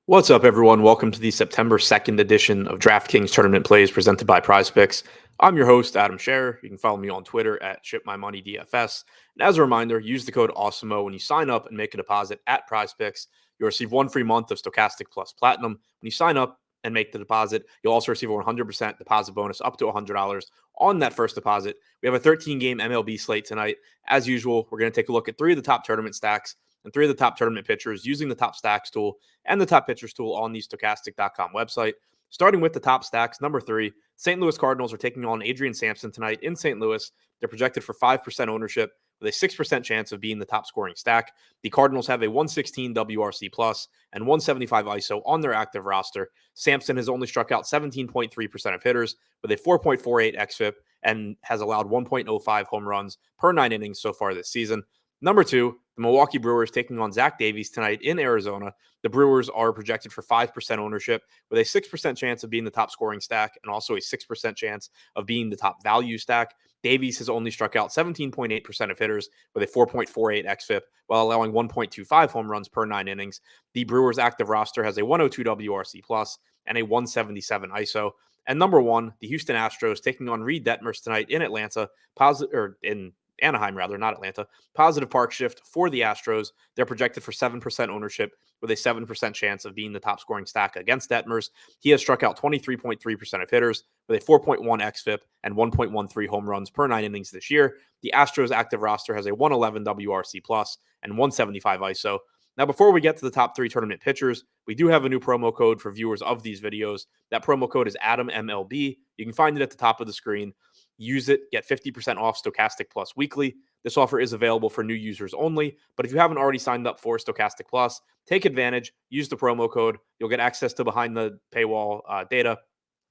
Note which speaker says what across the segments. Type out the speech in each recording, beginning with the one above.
Speaker 1: What's up, everyone? Welcome to the September 2nd edition of DraftKings Tournament Plays presented by PrizePicks. I'm your host, Adam Scherer. You can follow me on Twitter at ShipMyMoneyDFS. And as a reminder, use the code AWESOMO when you sign up and make a deposit at PrizePicks. You'll receive one free month of Stokastic Plus Platinum. When you sign up and make the deposit, you'll also receive a 100% deposit bonus up to $100 on that first deposit. We have a 13-game MLB slate tonight. As usual, we're going to take a look at three of the top tournament stacks and three of the top tournament pitchers using the top stacks tool and the top pitchers tool on the Stokastic.com website. Starting with the top stacks, number 3, St. Louis Cardinals are taking on Adrian Sampson tonight in St. Louis. They're projected for 5% ownership with a 6% chance of being the top scoring stack. The Cardinals have a 116 WRC plus and 175 ISO on their active roster. Sampson has only struck out 17.3% of hitters with a 4.48 xFIP and has allowed 1.05 home runs per 9 innings so far this season. Number 2, the Milwaukee Brewers taking on Zach Davies tonight in Arizona. The Brewers are projected for 5% ownership with a 6% chance of being the top scoring stack and also a 6% chance of being the top value stack. Davies has only struck out 17.8% of hitters with a 4.48 xFIP while allowing 1.25 home runs per 9 innings. The Brewers active roster has a 102 WRC plus and a 177 ISO. And number 1, the Houston Astros taking on Reed Detmers tonight in Anaheim, not Atlanta. Positive park shift for the Astros. They're projected for 7% ownership with a 7% chance of being the top scoring stack against Detmers. He has struck out 23.3% of hitters with a 4.1 xFIP and 1.13 home runs per 9 innings this year. The Astros active roster has a 111 WRC plus and 175 ISO. Now, before we get to the top 3 tournament pitchers, we do have a new promo code for viewers of these videos. That promo code is AdamMLB. You can find it at the top of the screen. Use it, get 50% off Stokastic Plus weekly. This offer is available for new users only, but if you haven't already signed up for Stokastic Plus, take advantage, use the promo code. You'll get access to behind the paywall data,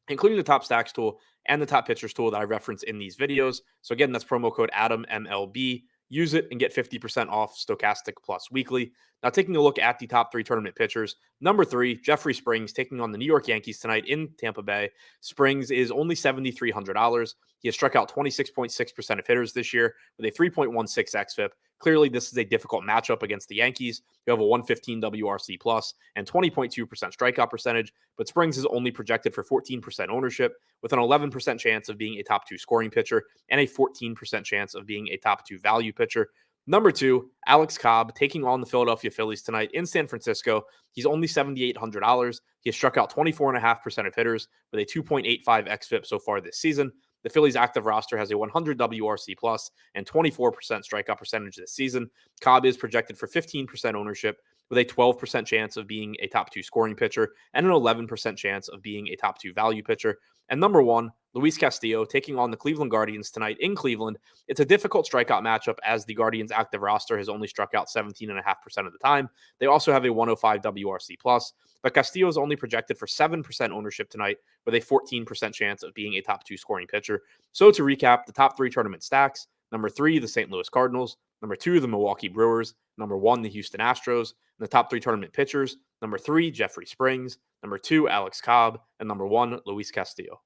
Speaker 1: including the top stacks tool and the top pitchers tool that I reference in these videos. So again, that's promo code AdamMLB. Use it and get 50% off Stokastic Plus weekly. Now, taking a look at the top 3 tournament pitchers, number 3, Jeffrey Springs taking on the New York Yankees tonight in Tampa Bay. Springs is only $7,300. He has struck out 26.6% of hitters this year with a 3.16 xFIP. Clearly, this is a difficult matchup against the Yankees, who have a 115 WRC plus and 20.2% strikeout percentage, but Springs is only projected for 14% ownership with an 11% chance of being a top 2 scoring pitcher and a 14% chance of being a top 2 value pitcher. Number 2, Alex Cobb taking on the Philadelphia Phillies tonight in San Francisco. He's only $7,800. He has struck out 24.5% of hitters with a 2.85 xFIP so far this season. The Phillies active roster has a 100 WRC plus and 24% strikeout percentage this season. Cobb is projected for 15% ownership with a 12% chance of being a top 2 scoring pitcher and an 11% chance of being a top 2 value pitcher. And number 1, Luis Castillo taking on the Cleveland Guardians tonight in Cleveland. It's a difficult strikeout matchup as the Guardians active roster has only struck out 17.5% of the time. They also have a 105 WRC plus, but Castillo is only projected for 7% ownership tonight with a 14% chance of being a top 2 scoring pitcher. So to recap, the top 3 tournament stacks: number 3, the St. Louis Cardinals; number 2, the Milwaukee Brewers; number 1, the Houston Astros; and the top 3 tournament pitchers: number 3, Jeffrey Springs; number 2, Alex Cobb; and number 1, Luis Castillo.